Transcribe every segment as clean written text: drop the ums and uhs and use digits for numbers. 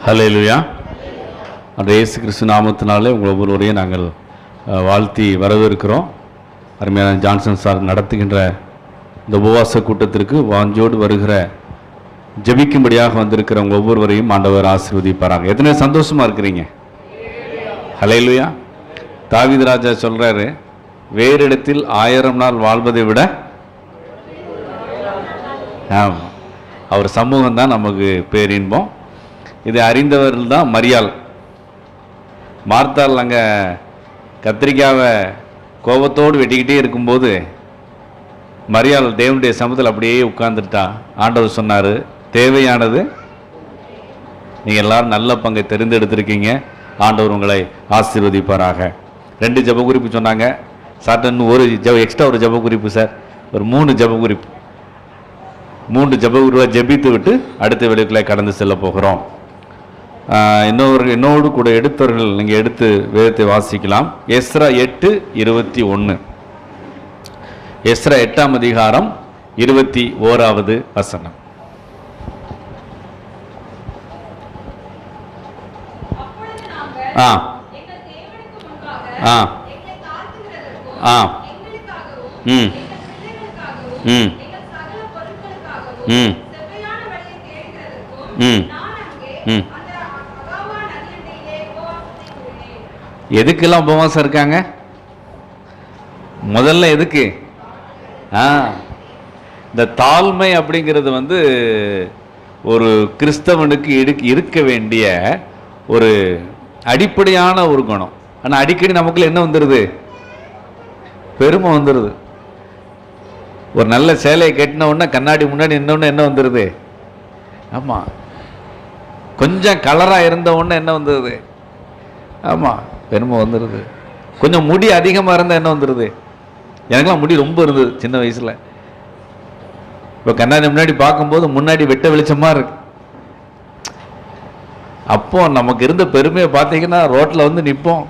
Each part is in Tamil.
ஹல்லேலூயா. அந்த இயேசு கிறிஸ்து நாமத்தினாலே உங்கள் ஒவ்வொருவரையும் நாங்கள் வாழ்த்தி வரவேற்கிறோம். அருமையான ஜான்சன் சார் நடத்துகின்ற இந்த உபவாச கூட்டத்திற்கு வாஞ்சோடு வருகிற ஜெபிக்கும்படியாக வந்திருக்கிற உங்கள் ஒவ்வொருவரையும் ஆண்டவர் ஆசீர்வதிப்பாராங்க. எத்தனை சந்தோஷமாக இருக்கிறீங்க? ஹல்லேலூயா. தாவீது ராஜா சொல்கிறாரு, வேறு இடத்தில் 1000 நாள் வாழ்வதை விட அவர் சமூகம் தான் நமக்கு பேரின்பம். இதை அறிந்தவர்கள் தான் மரியாள். மார்த்தாள் அங்கே கத்திரிக்காவை கோபத்தோடு வெட்டிக்கிட்டே இருக்கும்போது மரியாள் தேவனுடைய சமூகத்தில் அப்படியே உட்கார்ந்துட்டா. ஆண்டவர் சொன்னார், தேவையானது நீங்கள் எல்லாரும் நல்ல பங்கை தெரிந்தெடுத்திருக்கீங்க, ஆண்டவர் உங்களை ஆசீர்வதிப்பாராக. 2 ஜெப குறிப்பு சொன்னாங்க. சார்டன் ஒரு எக்ஸ்ட்ரா ஒரு ஜெப குறிப்பு சார், ஒரு 3 ஜெப குறிப்பு, 3 ஜெப குறிப்பாக ஜெபித்து விட்டு அடுத்த வேலைக்குள்ளே கடந்து செல்ல போகிறோம். என்னோடு கூட எடுத்தவர்கள் நீங்கள் எடுத்து வேதத்தை வாசிக்கலாம். எஸ்ரா 8:21. எஸ்ரா 8ஆம் அதிகாரம் 21வது வசனம். ஆ ஆ ஆ ம் ம் ம் ம் ம் எதுக்கெல்லாம் உபவாசம் இருக்காங்க? முதல்ல எதுக்கு? இந்த தாழ்மை அப்படிங்கிறது ஒரு கிறிஸ்தவனுக்கு இருக்க வேண்டிய ஒரு அடிப்படையான ஒரு குணம். ஆனால் அடிக்கடி நமக்குள்ள என்ன வந்துடுது? பெருமை வந்துடுது. ஒரு நல்ல சேலையை கட்டின உடனே கண்ணாடி முன்னாடி இன்னொன்று என்ன வந்துடுது? ஆமாம். கொஞ்சம் கலராக இருந்த உடனே என்ன வந்துடுது? ஆமாம், பெருமை வந்துடுது. கொஞ்சம் முடி அதிகமாக இருந்தால் என்ன வந்துடுது? எனக்கெல்லாம் முடி ரொம்ப இருந்தது சின்ன வயசில். இப்போ கண்ணாடி முன்னாடி பார்க்கும்போது முன்னாடி வெட்ட வெளிச்சமாக இருக்கு. அப்போ நமக்கு இருந்த பெருமையை பார்த்தீங்கன்னா ரோட்டில் நிற்போம்.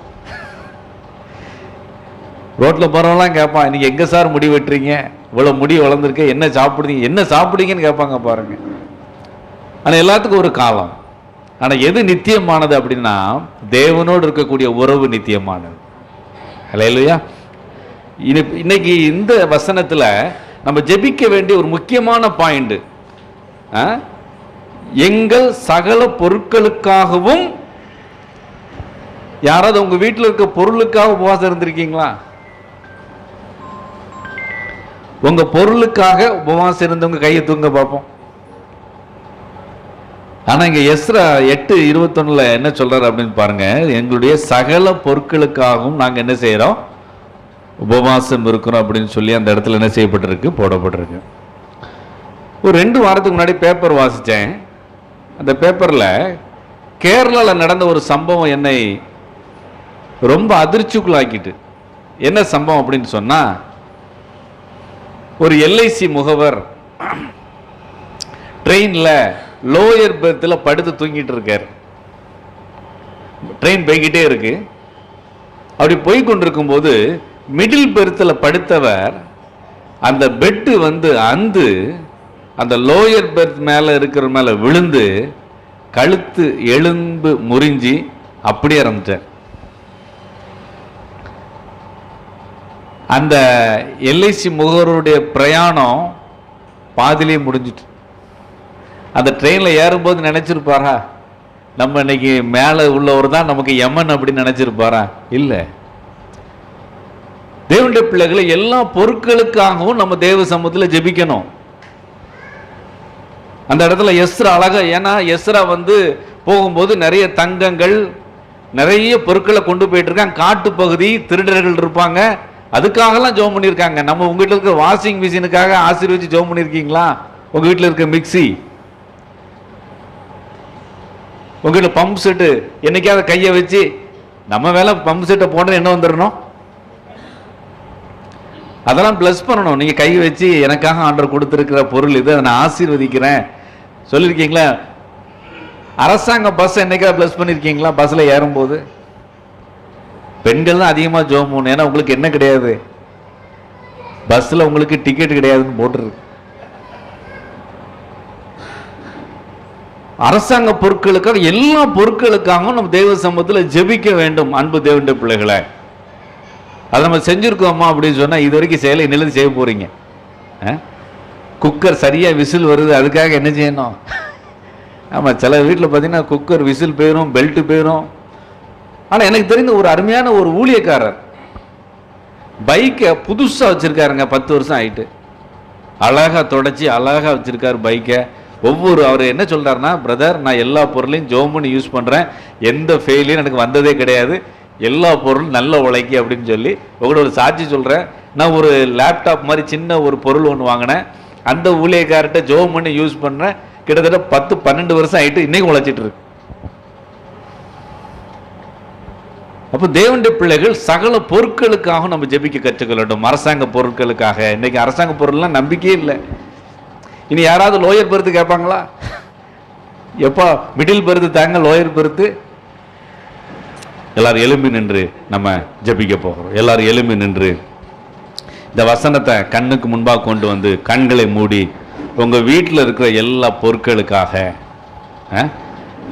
ரோட்டில் போகிறவங்களாம் கேட்பான், இன்னைக்கு எங்கே சார் முடி வெட்டுறீங்க? இவ்வளோ முடி வளர்ந்துருக்க, என்ன சாப்பிடுறீங்க, என்ன சாப்பிடுங்கன்னு கேட்பாங்க பாருங்க. ஆனால் எல்லாத்துக்கும் ஒரு காலம். ஆனால் எது நித்தியமானது அப்படின்னா தேவனோடு இருக்கக்கூடிய உறவு நித்தியமானது. ஹல்லேலூயா. இன்னைக்கு இந்த வசனத்தில் நம்ம ஜெபிக்க வேண்டிய ஒரு முக்கியமான பாயிண்ட், எங்கள் சகல பொருட்களுக்காகவும். யாராவது உங்க வீட்டில் இருக்க பொருளுக்காக உபவாசம் இருந்திருக்கீங்களா? உங்க பொருளுக்காக உபவாசம் இருந்தவங்க கையை தூங்க பார்ப்போம். ஆனா இங்க எஸ்ரா 8:21 என்ன சொல்றாரு அப்படின்னு பாருங்க, எங்களுடைய சகல பொருட்களுக்காகவும் நாங்க என்ன செய்யறோம்? உபவாசம் இருக்கிறோம் அப்படின்னு சொல்லி அந்த இடத்துல என்ன செய்யப்பட்டிருக்கு? போடப்பட்டிருக்கு. ஒரு 2 வாரத்துக்கு முன்னாடி பேப்பர் வாசித்தேன். அந்த பேப்பரில் கேரளாவில் நடந்த ஒரு சம்பவம் என்னை ரொம்ப அதிர்ச்சிக்குள்ளாக்கிட்டு. என்ன சம்பவம் அப்படின்னு சொன்னால், ஒரு எல்ஐசி முகவர் ட்ரெயினில் லோயர் பெர்த்தில் படுத்து தூங்கிட்டு இருக்கார். ட்ரெயின் போய்கிட்டே இருக்கு. அப்படி போய்கொண்டிருக்கும் போது மிடில் பெர்த்தில் படுத்தவர் அந்த பெட்டு அந்து அந்த லோயர் பெர்த் மேலே இருக்கிற மேலே விழுந்து கழுத்து எலும்பு முறிஞ்சி அப்படியே இறந்துட்டார். அந்த எல்ஐசி முகவருடைய பிரயாணம் பாதிலே முடிஞ்சிட்டு. அந்த ட்ரெயினில் ஏறும்போது நினைச்சிருப்பாரா நம்ம இன்னைக்கு மேலே உள்ளவர் தான் நமக்கு யமன் அப்படின்னு நினைச்சிருப்பாரா? இல்லை. தேவனுடைய பிள்ளைகளை எல்லா பொருட்களுக்காகவும் நம்ம தேவ சமூகத்தில் ஜெபிக்கணும். அந்த இடத்துல எஸ்ரா அழகா, ஏன்னா எஸ்ரா போகும்போது நிறைய தங்கங்கள் நிறைய பொருட்களை கொண்டு போயிட்டு இருக்காங்க. காட்டு பகுதி, திருடர்கள் இருப்பாங்க. அதுக்காகலாம் ஜெபம் பண்ணியிருக்காங்க. நம்ம உங்க வீட்டில் இருக்க வாஷிங் மிஷினுக்காக ஆசீர்வதிச்சு ஜெபம் பண்ணியிருக்கீங்களா? உங்க வீட்டில் இருக்க மிக்சி, உங்க வீட்டில் பம்ப் செட்டு என்னைக்காவது கையை வச்சு நம்ம வேலை பம்ப் செட்டை போன என்ன வந்துடணும்? அதெல்லாம் பிளஸ் பண்ணணும். நீங்க கை வச்சு எனக்காக ஆண்டவர் கொடுத்திருக்கிற பொருள் இது, நான் ஆசீர்வதிக்கிறேன் சொல்லியிருக்கீங்களா? அரசாங்க பஸ் என்னைக்காவது பிளஸ் பண்ணியிருக்கீங்களா? பஸ்ல ஏறும்போது பெண்கள் தான் அதிகமாக ஜெபம் பண்ணணும். ஏன்னா உங்களுக்கு என்ன கிடையாது? பஸ்ல உங்களுக்கு டிக்கெட் கிடையாதுன்னு போட்டுருக்கு. அரசாங்க பொருட்களுக்காக, எல்லா பொருட்களுக்காகவும் நம்ம தெய்வ சமூகத்தில் ஜெபிக்க வேண்டும். அன்பு தேவனுடைய பிள்ளைகளை, அதை நம்ம செஞ்சுருக்கோமா அப்படின்னு சொன்னால் இது வரைக்கும் செயலை நிலந்து செய்ய போகிறீங்க. குக்கர் சரியாக விசில் வருது, அதுக்காக என்ன செய்யணும்? ஆமாம், சில வீட்டில் பார்த்தீங்கன்னா குக்கர் விசில் போயிடும், பெல்ட்டு போயிடும். ஆனால் எனக்கு தெரிந்த ஒரு அருமையான ஒரு ஊழியக்காரர் பைக்கை புதுசாக வச்சுருக்காருங்க, 10 வருஷம் ஆகிட்டு. அழகாக தொடச்சி அழகாக வச்சுருக்காரு பைக்கை. அவர் என்ன சொல்கிறாருன்னா, பிரதர் நான் எல்லா பொருளையும் ஜோமுன்னு யூஸ் பண்ணுறேன், எந்த ஃபெயிலியும் எனக்கு வந்ததே கிடையாது, எல்லா பொருளும் நல்ல உழைக்கி அப்படின்னு சொல்லி உங்களோட ஒரு சாட்சி சொல்கிறேன். நான் ஒரு லேப்டாப் மாதிரி சின்ன ஒரு பொருள் ஒன்று வாங்கினேன், அந்த ஊழியக்கார்ட்ட ஜோமுன்னு யூஸ் பண்ணுறேன், கிட்டத்தட்ட 10-12 வருஷம் ஆகிட்டு இன்றைக்கும் உழைச்சிட்டு இருக்கு. அப்போ தேவனுடைய பிள்ளைகள் சகல பொருட்களுக்காக நம்ம ஜெபிக்க கற்றுக்கொள்ளட்டும். அரசாங்க பொருட்களுக்காக. இன்னைக்கு அரசாங்க பொருள்லாம் நம்பிக்கையே இல்லை. இனி யாராவது லோயர் பெருத்து கேட்பாங்களா? எப்போ மிடில் பெருத்து தாங்க, லோயர் பெருத்து. எல்லாரும் எழும்பி நின்று நம்ம ஜெபிக்க போகிறோம். எல்லாரும் எழும்பி நின்று இந்த வசனத்தை கண்ணுக்கு முன்பாக கொண்டு வந்து கண்களை மூடி உங்கள் வீட்டில் இருக்கிற எல்லா பொருட்களுக்காக,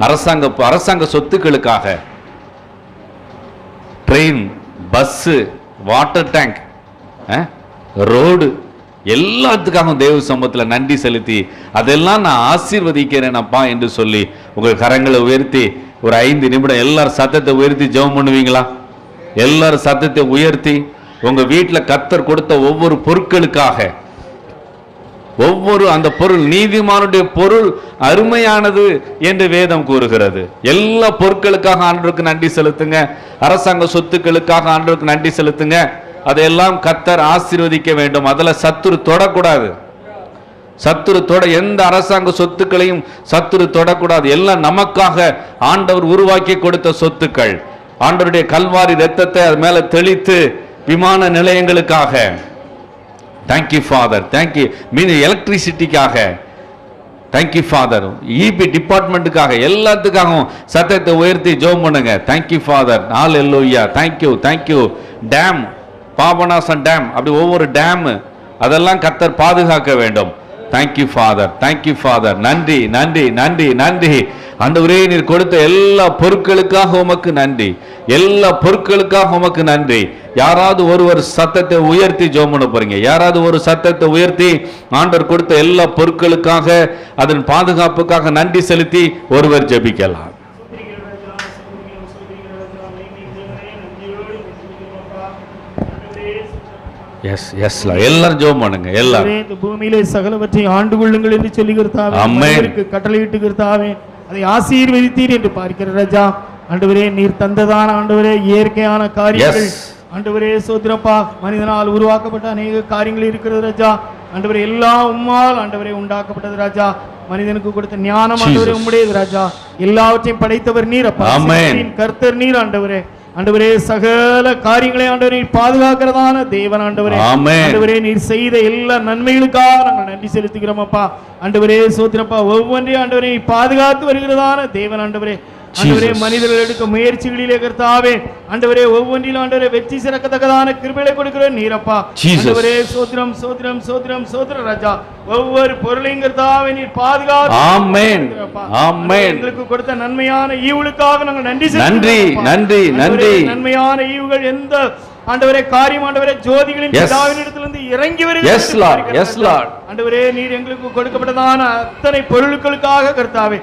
அரசாங்க சொத்துக்களுக்காக, train, bus, water tank, road, எல்லாத்துக்காகவும் தேவ சமூகத்தில் நன்றி செலுத்தி அதெல்லாம் நான் ஆசீர்வதிக்கிறேனப்பா என்று சொல்லி உங்கள் கரங்களை உயர்த்தி ஒரு 5 நிமிடம் எல்லாரும் சத்தத்தை உயர்த்தி ஜெபம் பண்ணுவீங்களா? எல்லாரும் சத்தத்தை உயர்த்தி உங்க வீட்டில் கர்த்தர் கொடுத்த ஒவ்வொரு பொருட்களுக்காக, ஒவ்வொரு அந்த பொருள் நீதிமானுடைய பொருள் அருமையானது என்று வேதம் கூறுகிறது. எல்லா பொருட்களுக்காக ஆண்டவருக்கு நன்றி செலுத்துங்க. அரசாங்க சொத்துக்களுக்காக ஆண்டவருக்கு நன்றி செலுத்துங்க. அதையெல்லாம் கர்த்தர் ஆசீர்வதிக்க வேண்டும். அதில் சத்துரு தொடக்கூடாது. சத்துரு எந்த அரசாங்க சொத்துக்களையும் சத்துரு தொடக்கூடாது. எல்லாம் நமக்காக ஆண்டவர் உருவாக்கி கொடுத்த சொத்துக்கள். ஆண்டவருடைய கல்வாரி இரத்தத்தை அது மேல தெளித்து விமான நிலையங்களுக்காக, தேங்க்யூ ஃபாதர், தேங்க்யூ எலக்ட்ரிசிட்டிக்காக, தேங்க்யூ ஃபாதர், இபி டிபார்ட்மெண்ட்டுக்காக, எல்லாத்துக்காகவும் சத்தத்தை உயர்த்தி ஜெபம் பண்ணுங்க. Thank you father, hallelujah, thank you, thank you. Dam, Papanasam dam, அப்படி ஒவ்வொரு டேம் அதெல்லாம் கர்த்தர் பாதுகாக்க வேண்டும். Thank you father, thank you father. நன்றி, நன்றி, நன்றி, நன்றி. ஆண்டவரே நீர் கொடுத்த எல்லா பொருட்களுக்காக உமக்கு நன்றி, எல்லா பொருட்களுக்காக உமக்கு நன்றி. யாராவது ஒருவர் சத்தத்தை உயர்த்தி ஜெபம் பண்ண போறீங்க? யாராவது ஒரு சத்தத்தை உயர்த்தி ஆண்டவர் கொடுத்த எல்லா பொருட்களுக்காக, அதன் பாதுகாப்புக்காக நன்றி செலுத்தி ஒருவர் ஜெபிக்கலாம். எல்லாரும் ஜெபம் பண்ணுங்க. எல்லாரும் இந்த பூமியிலே சகலவற்றை ஆண்டு கொள்ளுங்கள் என்று சொல்லி கர்த்தாவே அவருக்கு கட்டளையிட்டு கர்த்தாவே அதை ஆசீர்வதித்தீர் என்று பார்க்கிற ராஜா. ஆண்டவரே நீர் தந்ததான ஆண்டவரே இயற்கையான காரியங்கள் ஆண்டவரே சோத்திரப்பா, மனிதனால் உருவாக்கப்பட்ட அநேக காரியங்கள் இருக்கிறது ராஜா. ஆண்டவரே எல்லாம் உம்மால் ஆண்டவரே உண்டாக்கப்பட்டது ராஜா. மனிதனுக்கு கொடுத்த ஞானம் ஆண்டவரே உம்முடையது ராஜா. எல்லாவற்றையும் படைத்தவர் நீர் அப்பா, கர்த்தர் நீர் ஆண்டவரே. ஆண்டவரே சகல காரியங்களை ஆண்டவரே பாதுகாக்கிறதான தேவன் ஆண்டவரே. ஆண்டவரே நீர் செய்த எல்லா நன்மைகளுக்காக நாங்கள் நன்றி செலுத்துகிறோம் அப்பா. ஆண்டவரே சோத்திரப்பா, ஒவ்வொன்றையும் ஆண்டவரே பாதுகாத்து வருகிறதான தேவன் ஆண்டவரே. ஆண்டவரே மனிதர்கள் எடுக்க முயற்சிகளிலே கர்த்தாவே ஆண்டவரே ஒவ்வொன்றிலும் ஆண்டவரே வெற்றி சிறக்கத்தக்கதான கிருபைகளை கொடுக்கிற நீரப்பா. ஆண்டவரே சோத்திரம், சோத்திரம், சோத்திரம், சோத்திர ராஜா. ஒவ்வொரு பொருளையும் கர்த்தாவே நீர் பாதுகாத்து எங்களுக்கு கொடுத்த நன்மையான ஈவுகளுக்காக நாங்கள் நன்றி செலுத்துகிறோம். நன்றி, நன்றி. நன்மையான ஈவுகள் எந்த ஆண்டவரே காரியம் ஆண்டவரே ஜோதிகளின் பிதாவினிடத்திலிருந்து இறங்கி வருகிறது. ஆண்டவரே நீர் எங்களுக்கு கொடுக்கப்பட்டதான அத்தனை பொருட்களுக்காக கர்த்தாவே,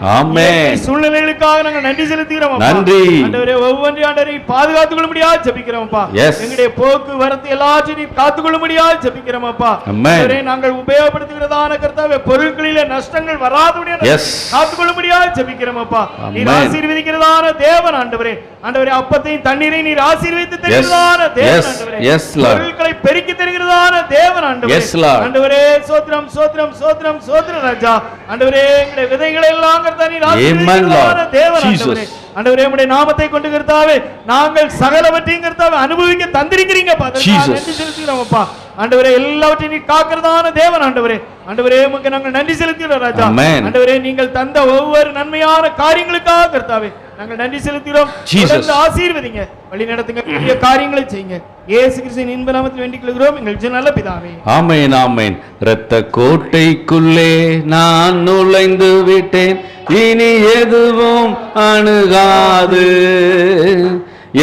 சூழ்நிலைகளுக்காக நாங்கள் நன்றி செலுத்துகிறோம். நன்றி ஆண்டவரே. ஒவ்வொன்றையும் ஆண்டவரை பாதுகாத்துக் கொள்ளும்படியாக ஜெபிக்கிறோம் அப்பா. எங்களுடைய போக்குவரத்து எல்லாத்தையும் காத்துக் கொள்ளும்படியாக ஜெபிக்கிறோம் அப்பா. ஆண்டவரே நாங்கள் உபயோகப்படுத்துகிறதான கர்த்தாவே பொருட்களிலே நஷ்டங்கள் வராதபடியாக காத்துக் கொள்ளும்படியாக ஜெபிக்கிறோம் அப்பா. நீர் ஆசீர்வதிக்கிறதான தேவன் ஆண்டவரே. ஆண்டவரே அப்பத்தையும் தண்ணீரை நீர் ஆசீர்வதித்து தருகிறதான தேவன் ஆண்டவரே. பொருட்களை பெருக்கி தருகிறதான தேவன் ஆண்டவரே. ஆண்டவரே சோத்திரம், சோத்திரம், சோத்திரம், சோத்திர ராஜா. ஆண்டவரே எங்களுடைய விதைகளை எல்லாம் கர்த்தாவே நீர் ஆசீர்வதிக்கிறதான தேவன் ஆண்டவரே. ஆண்டவரே உம்முடைய நாமத்தை கொண்டு கர்த்தாவே நாங்கள் சகலவற்றையும் கர்த்தாவே அனுபவிக்க தந்திருக்கிறீங்க அப்பா. நன்றி செலுத்துகிறோம் அப்பா. ஆண்டவரே எல்லாவற்றையும் நீ காக்கிறதான தேவன் ஆண்டவரே. ஆண்டவரே உமக்கு நாங்கள் நன்றி செலுத்துகிறோம் ராஜா. ஆண்டவரே நீங்கள் தந்த ஒவ்வொரு நன்மையான காரியங்களுக்காக கர்த்தாவே நாங்கள் நன்றி செலுத்துகிறோம். தொடர்ந்து ஆசீர்வதிங்க, வழி நடத்துங்க, பெரிய காரியங்களை செய்யுங்க. இயேசு கிறிஸ்துவின் இன்ப நாமத்தில் வேண்டிக் கொள்கிறோம் எங்கள் நல்ல பிதாவே. ஆமென் ஆமென். இரத்த கோட்டைக்குள்ளே நான் நுழைந்து விட்டேன், இனி எதுவும் அணுகாது,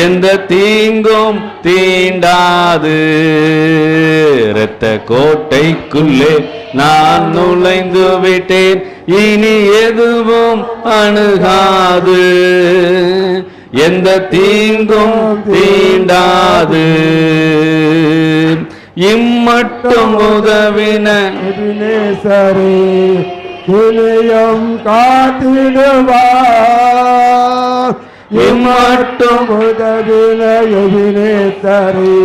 எந்த தீங்கும் தீண்டாது. இரத்த கோட்டைக்குள்ளே நான் நுழைந்து விட்டேன், இனி எதுவும் அணுகாது, எந்த தீங்கும் தீண்டாது. இம்மட்டும் உதவின எபினேசரே இளையம் காத்திடுவார். இம்மட்டும் உதவின எபினேசரே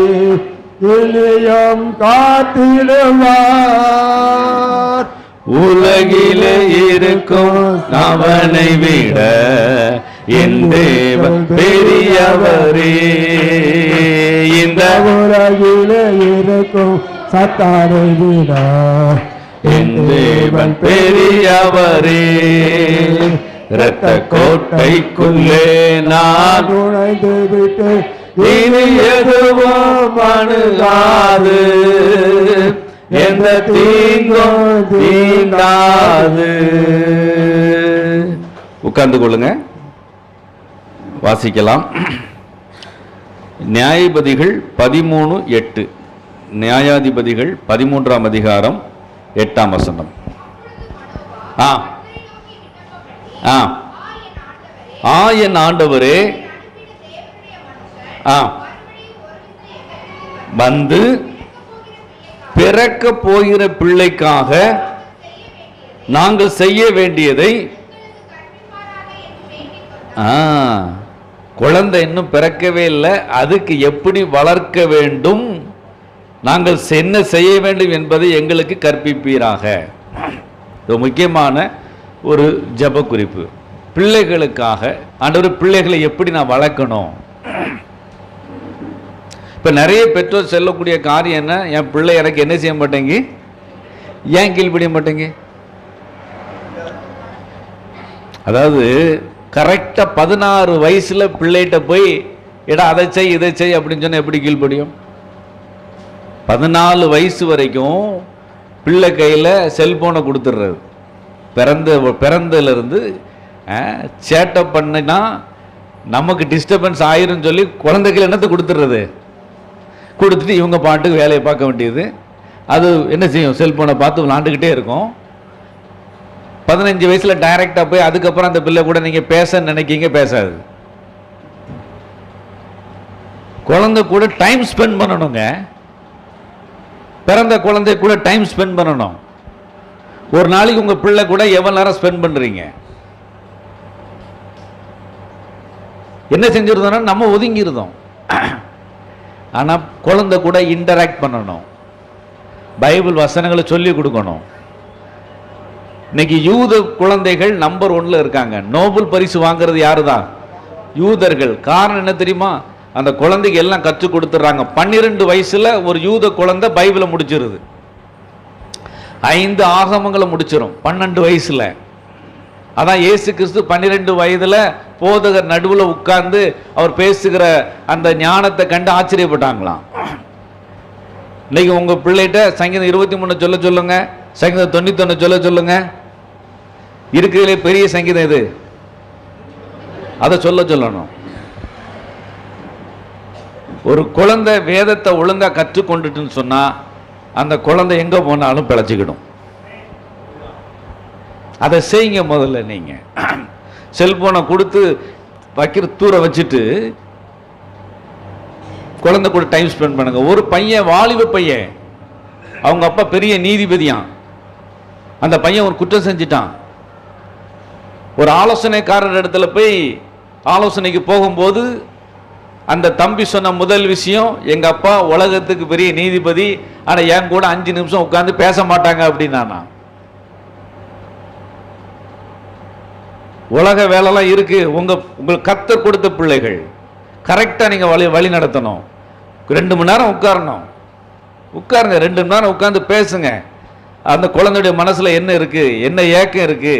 இளையம் காத்திடுவார். உலகிலே இருக்கும் அவனை விட என் தேவன் பெரியவரே. இந்த உலகிலே இருக்கும் சத்தானை விட என் தேவன் பெரியவரே. இரத்த கோட்டைக்குள்ளே நான் நுழைந்து விட்டு இனி எதுவும் அணுகாது, எந்த தீங்கும் தீண்டாது. உட்கார்ந்து கொள்ளுங்க, வாசிக்கலாம். நியாயாதிபதிகள் 13:8. நியாயாதிபதிகள் 13ஆம் அதிகாரம் 8ஆம் வசனம். என் ஆண்டவரே, வந்து பிறக்க போகிற பிள்ளைக்காக நாங்கள் செய்ய வேண்டியதை, குழந்தை இன்னும் பிறக்கவே இல்லை, அதுக்கு எப்படி வளர்க்க வேண்டும், நாங்கள் என்ன செய்ய வேண்டும் என்பதை எங்களுக்கு கற்பிப்பீராக. இது முக்கியமான ஒரு ஜெப குறிப்பு. பிள்ளைகளுக்காக ஆண்டவர் பிள்ளைகளை எப்படி நான் வளர்க்கணும். இப்போ நிறைய பெற்றோர் சொல்லக்கூடிய காரியம் என்ன, என் பிள்ளை எனக்கு என்ன செய்ய மாட்டேங்க, ஏன் கீழ்ப்படிய மாட்டேங்க. அதாவது கரெக்டாக 16 வயசில் பிள்ளைகிட்ட போய் எடா அதை செய் இதை செய் அப்படின்னு சொன்னால் எப்படி கீழ்ப்படியும்? 14 வயசு வரைக்கும் பிள்ளை கையில் செல்ஃபோனை கொடுத்துட்றது. பிறந்ததுலேருந்து சேட்டை பண்ணினா நமக்கு டிஸ்டர்பன்ஸ் ஆயிரும் சொல்லி குழந்தைகள் என்னத்தை கொடுத்துட்றது, கொடுத்துட்டு இவங்க பாட்டுக்கு வேலையை பார்க்க வேண்டியது. அது என்ன செய்யும், செல்ஃபோனை பார்த்து விளாண்டுக்கிட்டே இருக்கும். 15 வயசில் டைரெக்டாக போய் அதுக்கப்புறம் அந்த பிள்ளை கூட நீங்கள் பேச நினைக்கிங்க, பேசாது. குழந்தை கூட டைம் ஸ்பெண்ட் பண்ணணுங்க. பிறந்த குழந்தை கூட டைம் ஸ்பெண்ட் பண்ணணும். ஒரு நாளைக்கு உங்கள் பிள்ளை கூட எவ்வளோ நேரம் ஸ்பெண்ட் பண்ணுறீங்க? என்ன செஞ்சிருந்தோம்னா நம்ம ஒதுங்கிருந்தோம். ஆனால் குழந்தை கூட இன்டராக்ட் பண்ணணும், பைபிள் வசனங்களை சொல்லி கொடுக்கணும். இன்னைக்கு யூத குழந்தைகள் நம்பர் 1ல இருக்காங்க. நோபல் பரிசு வாங்குறது யாரு தான்? யூதர்கள். காரணம் என்ன தெரியுமா? அந்த குழந்தைக்கு எல்லாம் கற்றுக் கொடுத்துட்றாங்க. 12 வயசுல ஒரு யூத குழந்தை பைபிளை முடிச்சிருது, 5 ஆகமங்களை முடிச்சிடும் 12 வயசுல. அதான் இயேசு கிறிஸ்து 12 வயதுல போதகர் நடுவில் உட்கார்ந்து அவர் பேசுகிற அந்த ஞானத்தை கண்டு ஆச்சரியப்பட்டாங்களாம். இன்னைக்கு உங்க பிள்ளைகிட்ட சங்கீதம் 23 சொல்ல சொல்லுங்க, சங்கீதம் 91 சொல்ல சொல்லுங்க. இருக்கிறதுலே பெரிய சங்கீதம் இது, அதை சொல்லணும். ஒரு குழந்தை வேதத்தை ஒழுங்கா கற்றுக்கொண்டுட்டுன்னு சொன்னா அந்த குழந்தை எங்க போனாலும் பிழைச்சிக்கிடும். அதை செய்யுங்க. முதல்ல நீங்க செல்போனை கொடுத்து வைக்கிற தூர வச்சுட்டு குழந்தை கூட டைம் ஸ்பெண்ட் பண்ணுங்க. ஒரு பையன், வாலிப பையன், அவங்க அப்பா பெரிய நீதிபதியான், அந்த பையன் ஒரு குற்றம் செஞ்சிட்டான். ஒரு ஆலோசனைக்காரர் இடத்துல போய் ஆலோசனைக்கு போகும்போது அந்த தம்பி சொன்ன முதல் விஷயம், எங்க அப்பா உலகத்துக்கு பெரிய நீதிபதி, ஆனா என் கூட 5 நிமிஷம் உட்கார்ந்து பேச மாட்டாங்க அப்படின்னா. உலக வேலைலாம் இருக்கு, உங்களுக்கு கர்த்தர் கொடுத்த பிள்ளைகள் கரெக்டா நீங்க வழி நடத்தணும். 2 மணி நேரம் உட்காரணும், உட்காருங்க, 2 மணி நேரம் உட்காந்து பேசுங்க. அந்த குழந்தையுடைய மனசுல என்ன இருக்கு, என்ன ஏக்கம் இருக்கு,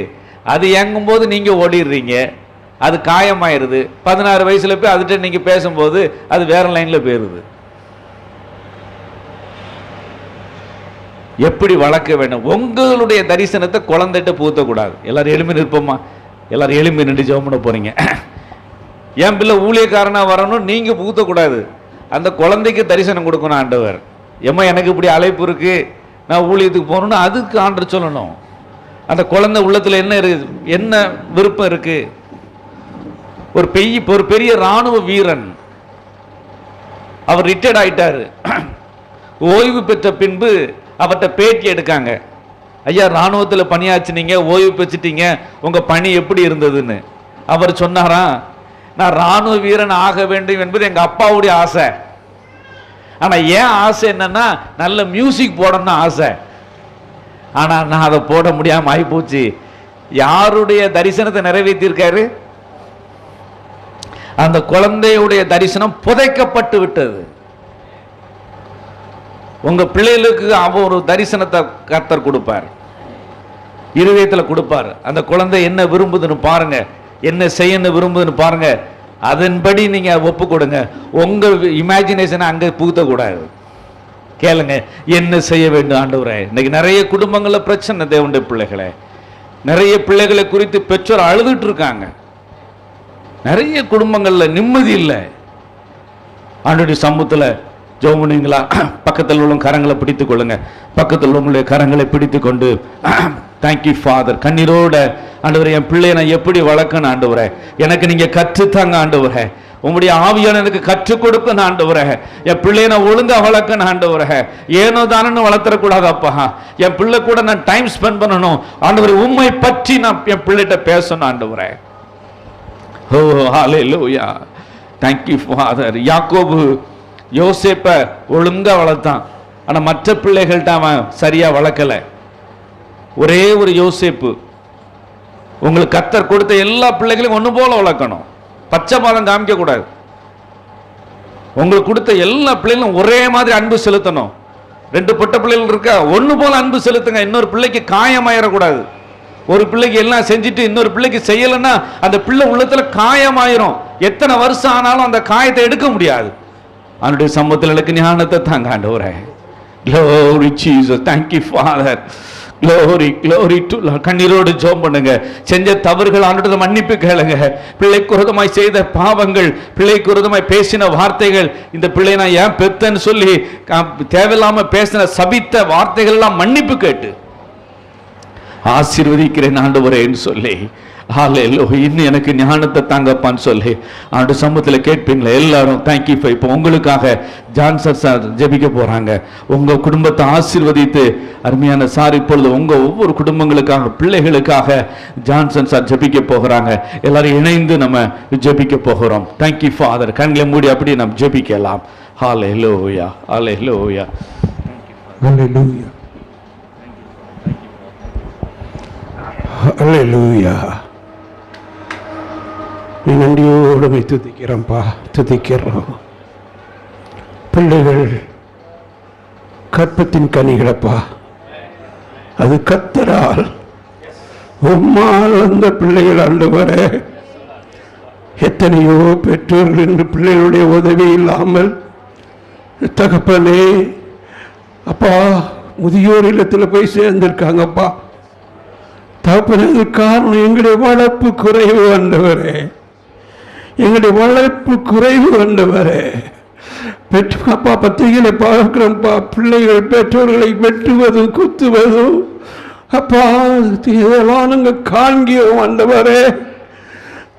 அது ஏங்கும் போது நீங்க ஓடிடுறீங்க, அது காயமாயிருது. 16 வயசுல போய் அதுகிட்ட நீங்க பேசும்போது அது வேற லைன்ல போயிருது. எப்படி வளர்க்க வேண்டும்? உங்களுடைய தரிசனத்தை குழந்தைகிட்ட பூத்தக்கூடாது. எல்லாரும் எலும்பி நிற்போமா? எல்லாரும் எலும்பி நின்று ஜெபம் பண்ண போறீங்க. என் பிள்ளை ஊழியக்காரனா வரணும் நீங்க பூத்தக்கூடாது. அந்த குழந்தைக்கு தரிசனம் கொடுக்கணும் ஆண்டவர். ஏம்மா எனக்கு இப்படி அழைப்பு இருக்கு, நான் ஊழியத்துக்கு போகணும்னு அதுக்கு ஆண்டவர் சொல்லணும். அந்த குழந்தை உள்ளத்துல என்ன இருக்கு, என்ன விருப்பம் இருக்கு. ஒரு பெரிய ராணுவ வீரன், அவர் ரிட்டையர்ட் ஆயிட்டாரு. ஓய்வு பெற்ற பின்பு அவர்கிட்ட பேட்டி எடுக்காங்க. ஐயா, ராணுவத்தில் பணியாச்சுனீங்க, ஓய்வு பெற்றுட்டீங்க, உங்க பணி எப்படி இருந்ததுன்னு. அவர் சொன்னாராம், நான் ராணுவ வீரன் ஆக வேண்டும் என்பது எங்க அப்பாவுடைய ஆசை. ஆனா ஏன் ஆசை என்னன்னா, நல்ல மியூசிக் போடணும்னு ஆசை. ஆனா நான் அதை போட முடியாம ஆயிப்போச்சு. யாருடைய தரிசனத்தை நிறைவேற்றியிருக்காரு? அந்த குழந்தையுடைய தரிசனம் புதைக்கப்பட்டு விட்டது. உங்க பிள்ளைகளுக்கு அவர் ஒரு தரிசனத்தை கர்த்தர் கொடுப்பார், இருதயத்தில் கொடுப்பார். அந்த குழந்தை என்ன விரும்புதுன்னு பாருங்க, என்ன செய்யணும் விரும்புதுன்னு பாருங்க, அதன்படி நீங்க ஒப்பு கொடுங்க. உங்க இமேஜினேஷனை அங்க புகுத்தக்கூடாது. கேளுங்க, என்ன செய்ய வேண்டும் ஆண்டவரே. இன்னைக்கு நிறைய குடும்பங்கள்ல பிரச்சனை. தேவனுடைய பிள்ளைகளை, நிறைய பிள்ளைகளை குறித்து பெற்றோர் அழுதுட்டு இருக்காங்க. நிறைய குடும்பங்கள்ல நிம்மதி இல்லை. ஆண்டவருடைய சமூகத்துல ஜெபம் பண்ணுவீங்களா? பக்கத்தில் உள்ள கரங்களை பிடித்துக் கொள்ளுங்க. பக்கத்தில் உள்ள கரங்களை பிடித்து கொண்டு தேங்க்யூ ஃபாதர், கண்ணீரோட ஆண்டவரே, என் பிள்ளையை நான் எப்படி வளர்க்கணும் ஆண்டவரே, எனக்கு நீங்க கற்றுத்தாங்க ஆண்டவரே, உங்களுடைய ஆவியான எனக்கு கற்றுக் கொடுக்கணும் ஆண்டவரே, என் பிள்ளையை நான் ஒழுங்கா வளர்க்கணும் ஆண்டவரே, ஏனோ தானு வளர்த்தரக்கூடாது அப்பா, என் பிள்ளை கூட நான் டைம் ஸ்பெண்ட் பண்ணணும் ஆண்டவரே, உண்மை பற்றி நான் என் பிள்ளைகிட்ட பேசணும் ஆண்டவரே. ஓ ஹல்லேலூயா, தேங்க்யூ ஃபாதர். யாக்கோபு யோசேப்ப ஒழுங்கா வளர்த்தான், ஆனா மற்ற பிள்ளைகள்கிட்ட அவன் சரியா வளர்க்கல. ஒரே ஒரு யோசேப்பு. உங்களுக்கு கர்த்தர் கொடுத்த எல்லா பிள்ளைகளையும் ஒண்ணு போல வளர்க்கணும், பச்சை பாலம் காமிக்க கூடாது. உங்களுக்கு கொடுத்த எல்லா பிள்ளைகளும் ஒரே மாதிரி அன்பு செலுத்தணும். 2 பொட்ட பிள்ளைகள் இருக்கா, ஒண்ணு போல அன்பு செலுத்துங்க. இன்னொரு பிள்ளைக்கு காயமாயிடக்கூடாது. ஒரு பிள்ளைக்கு எல்லாம் செஞ்சுட்டு இன்னொரு பிள்ளைக்கு செய்யலைன்னா அந்த பிள்ளை உள்ளத்துல காயமாயிரும். எத்தனை வருஷம் ஆனாலும் அந்த காயத்தை எடுக்க முடியாது. அவனுடைய சமூகத்தில் எனக்கு ஞானத்தை தாங்க ஆண்டவரே. Glory Jesus, thank you Father. Glory, glory to Lord. கண்ணீரோடு ஜெபம் பண்ணுங்க. செஞ்ச தவறுகள் ஆண்டவரிடம் மன்னிப்பு கேளுங்க. பிள்ளைக்கு விரோதமாய் செய்த பாவங்கள், பிள்ளைக்கு விரோதமாய் பேசின வார்த்தைகள், இந்த பிள்ளை நான் ஏன் பெத்தன்னு சொல்லி தேவையில்லாம பேசின சபித்த வார்த்தைகள் எல்லாம் மன்னிப்பு கேட்டு ஆசீர்வதிக்கிறேன் ஆண்டவரேன்னு சொல்லி, ஹல்லேலூயா, இன்னும் எனக்கு ஞானத்தை தாங்கப்பான்னு சொல்லி ஆண்டு சமூகத்தில் கேட்பீங்களா? எல்லாரும் தேங்க்யூ. இப்போ உங்களுக்காக ஜான்சன் சார் ஜெபிக்க போறாங்க. உங்க குடும்பத்தை ஆசீர்வதித்து அருமையான சார் இப்பொழுது உங்க ஒவ்வொரு குடும்பங்களுக்காக, பிள்ளைகளுக்காக ஜான்சன் சார் ஜெபிக்க போகிறாங்க. எல்லாரும் இணைந்து நம்ம ஜெபிக்க போகிறோம். Thank you father. கண்களை மூடி அப்படி நம்ம ஜெபிக்கலாம். ஹல்லேலூயா, ஹல்லேலூயா, ஹல்லேலூயா, ஹல்லேலூயா. நீ நன்றியோடு துதிக்கிறோம்ப்பா, துதிக்கிறோம். பிள்ளைகள் கற்பத்தின் கனிகளப்பா, அது கர்த்தரால் உம்மால் வந்த பிள்ளைகள் ஆண்டவரே. எத்தனையோ பெற்றோர்கள் என்று பிள்ளைகளுடைய உதவி இல்லாமல் தகப்பனே அப்பா முதியோர் இல்லத்தில் போய் சேர்ந்திருக்காங்கப்பா. தகப்பனே, காரணம் எங்களுடைய வளர்ப்பு குறைவு ஆண்டவரே, எங்களுடைய வளர்ப்பு குறைவு ஆண்டவரே. அப்பா பத்திரிகைகளை பார்க்கிறோம்ப்பா, பிள்ளைகள் பெற்றோர்களை வெட்டுவதும் குத்துவதும் அப்பா இதெல்லாம் நாங்கள் காண்கிறோம் ஆண்டவரே.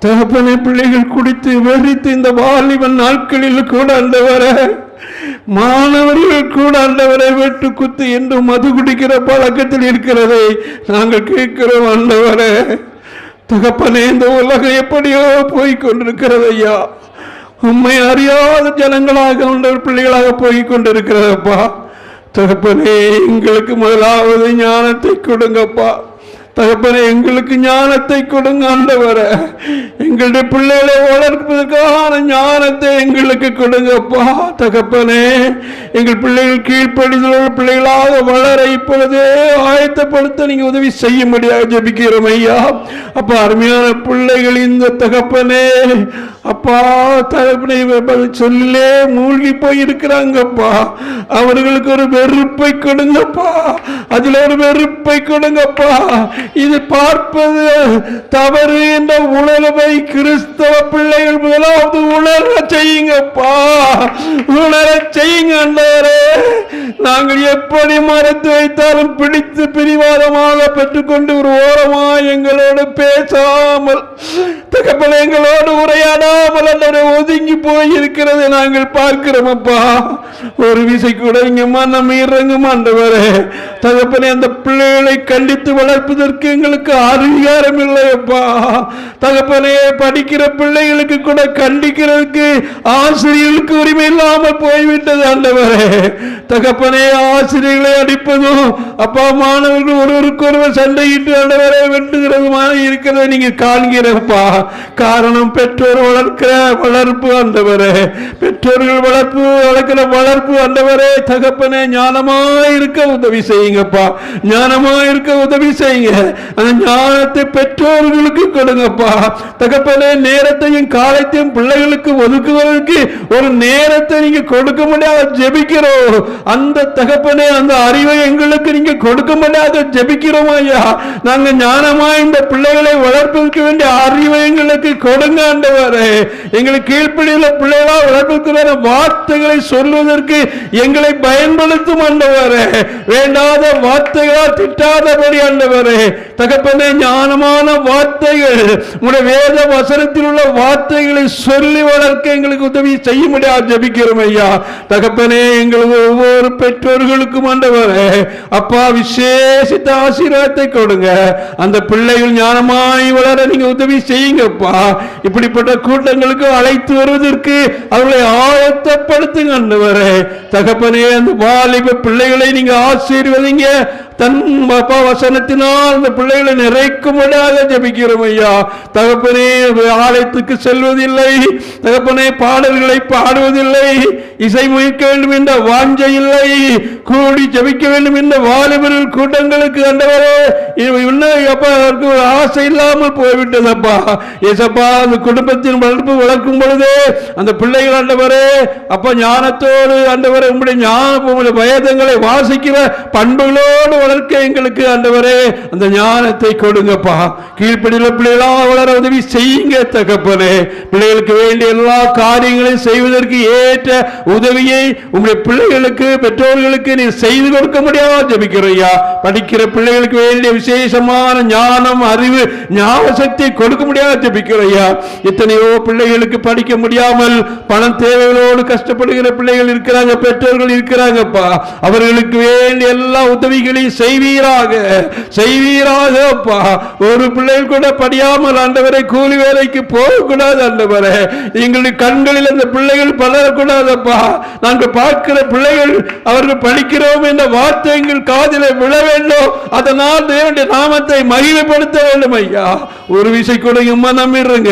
தகப்பனே, பிள்ளைகள் குடித்து வெறித்து இந்த வாலிபன் நாட்களில் கூட ஆண்டவரே, மாணவர்கள் கூட ஆண்டவரை வெட்டு குத்து என்று மது குடிக்கிற பழக்கத்தில் இருக்கிறதை நாங்கள் கேட்கிறோம் ஆண்டவரே. தகப்பனே, இந்த உலகம் எப்படியோ போய்கொண்டிருக்கிறது ஐயா. உண்மை அறியாத ஜனங்களாக உள்ள பிள்ளைகளாக போய்கொண்டிருக்கிறதப்பா. தகப்பனே, எங்களுக்கு முதலாவது ஞானத்தை கொடுங்கப்பா. தகப்பனே எங்களுக்கு ஞானத்தை கொடுங்க ஆண்டவரே. எங்களுடைய பிள்ளைகளை வளர்ப்பதற்கான ஞானத்தை எங்களுக்கு கொடுங்கப்பா. தகப்பனே எங்கள் பிள்ளைகள் கீழ்ப்படிதல் பிள்ளைகளாக வளர இப்பொழுதே ஆயத்தப்படுத்த நீங்க உதவி செய்ய முடியாது ஜெபிக்கிறோம் ஐயா. அப்பா அருமையான பிள்ளைகள் இந்த தகப்பனே அப்பா தகப்பனை சொல்லே மூழ்கி போய் இருக்கிறாங்கப்பா. அவர்களுக்கு ஒரு வெறுப்பை கொடுங்கப்பா, அதுல ஒரு வெறுப்பை கொடுங்கப்பா. இது பார்ப்பது தவறு என்ற உணர்வை கிறிஸ்தவ பிள்ளைகள் முதலாவது உணர செய்யுங்கப்பா, உணர செய்யுங்க ஆண்டவரே. நாங்கள் எப்படி மறைத்து வைத்தாலும் பிடித்து பிடிவாதமாக பெற்றுக்கொண்டு ஒரு ஓரமாய் எங்களோடு பேசாமல் தகப்பனை எங்களோடு உரையாடாமல் அன்றரை ஒதுங்கி போய் இருக்கிறதை நாங்கள் பார்க்கிறோம் அப்பா. ஒரு விசை கூட இங்க மனம் இறங்கும் ஆண்டவரே. தகப்பனை அந்த பிள்ளைகளை கண்டித்து வளர்ப்பதற்கு எங்களுக்கு அதிகாரம் இல்லையப்பா. தகப்பனே படிக்கிற பிள்ளைகளுக்கு கூட கண்டிக்கிறதுக்கு ஆசிரியர்களுக்கு உரிமை இல்லாமல் போய்விட்டது ஆண்டவரே. தகப்பனே ஆசிரியர்களை அடிப்பதும் அப்பா மாணவர்கள் ஒருவருக்கு ஒருவர் சண்டையிட்டு ஆண்டவரை வெட்டுகிறதுமாக இருக்கிறத நீங்க காண்கிறப்பா. காரணம் பெற்றோர் வளர்க்கிற வளர்ப்பு ஆண்டவரே, பெற்றோர்கள் வளர்க்கிற வளர்ப்பு ஆண்டவரே. தகப்பனே ஞானமாயிருக்க உதவி செய்யுங்கப்பா, ஞானமாயிருக்க உதவி செய்யுங்க. அந்த ஞானத்தை பெற்றோர்களுக்கு கொடுங்கப்பா. தகப்பனே நேரத்தையும் காலத்தையும் பிள்ளைகளுக்கு ஒதுக்குவதற்கு ஒரு நேரத்தை நீங்க கொடுக்க முடியாத ஜெபிக்கிறோம். அந்த தகப்பனே அந்த அறிவை எங்களுக்கு நீங்க கொடுக்க முடியாத ஜெபிக்கிறோம் ஐயா. நாங்க ஞானமா இந்த பிள்ளைகளை வளர்ப்பதற்கு வேண்டிய அறிவை எங்களுக்கு கொடுங்க ஆண்டவரே. எங்களுக்கு கீழ்ப்படியுள்ள பிள்ளைகளா வளர்ப்பதற்கு வார்த்தைகளை சொல்வதற்கு எங்களை பயன்படுத்தும் ஆண்டவரே. வேண்டாத வார்த்தைகளால் திட்டாதபடி ஆண்டவரே. தகப்பனே ஞானமான வார்த்தைகள் உடைய வேத வசனத்தில் உள்ள வார்த்தைகளை சொல்லி வளர்க்க எங்களுக்கு உதவி செய்ய முடியாது ஜெபிக்கிறோம் ஐயா. தகப்பனே எங்களுக்கு ஒவ்வொரு பெற்றோர்களுக்கும் ஆண்டவரே அப்பா விசேஷித்த ஆசீர்வாதத்தை கொடுங்க. அந்த பிள்ளைகள் ஞானமாய் வளர நீங்க உதவி செய்யுங்கப்பா. இப்படிப்பட்ட கூட்டங்களுக்கு அழைத்து வருவதற்கு அவர்களை ஆயத்தப்படுத்துங்க ஆண்டவரே. தகப்பனே அந்த வாலிப பிள்ளைகளை நீங்க ஆசீர்வதிங்க. தன் அப்பா வசனத்தினால் அந்த பிள்ளைகளை நிறைக்கும்படியாக ஜெபிக்கிறோம் ஐயா. தகப்பனே ஆலயத்துக்கு செல்வதில்லை, தகப்பனே பாடல்களை பாடுவதில்லை, இசை முயற்க வேண்டும் என்ற வாஞ்சை இல்லை, கூடி ஜெபிக்க வேண்டும் என்ற வாலிபர்கள் கூட்டங்களுக்கு ஆண்டவரே இன்னும் ஆசை இல்லாமல் போய்விட்டதப்பா. ஏசப்பா அந்த குடும்பத்தின் வளர்ப்பு வளர்க்கும் பொழுதே அந்த பிள்ளைகள் ஆண்டவரே அப்பா ஞானத்தோடு ஆண்டவரே உங்களுடைய ஞான வேதங்களை வாசிக்கிற பண்புகளோடு வளர்க்க எங்களுக்கு ஆண்டவரே அந்த ஞானத்தை கொடுங்கப்பா. கீழ்ப்படியுள்ள பிள்ளைகளாக வளர உதவி செய்யுங்க தகப்பனே. பிள்ளைகளுக்கு வேண்டிய எல்லா காரியங்களையும் செய்வதற்கு ஏற்ற உதவியை உங்களுடைய பிள்ளைகளுக்கு பெற்றோர்களுக்கு நீ செய்து கொடுக்க முடியாது ஜெபிக்கிறையா. படிக்கிற பிள்ளைகளுக்கு வேண்டிய விசேஷமான ஞானம் அறிவு ஞாபக சக்தி கொடுக்க முடியாது ஜெபிக்கிறையா. எத்தனையோ பிள்ளைகளுக்கு படிக்க முடியாமல் பணம் தேவைகளோடு கஷ்டப்படுகிற பிள்ளைகள் இருக்கிறாங்க, பெற்றோர்கள் இருக்கிறாங்கப்பா. அவர்களுக்கு வேண்டிய எல்லா உதவிகளையும் செய்வீராக செய்வீராக அப்பா. ஒரு பிள்ளைகள் கூட படியாமல் ஆண்டவரை கூலி வேலைக்கு போகக்கூடாது ஆண்டவரே. எங்களுடைய கண்களில் அந்த பிள்ளைகள் பலரக்கூடாதப்பா. நாங்கள் பார்க்கிற பிள்ளைகள் அவர்கள் படிக்கிறோம் என்ற வார்த்தை எங்கள் காதிலே விழ வேண்டும். அதனால் தேவனுடைய நாமத்தை மகிமைப்படுத்த வேண்டும் ஐயா. ஒரு விசை கூட மனம் இருங்க.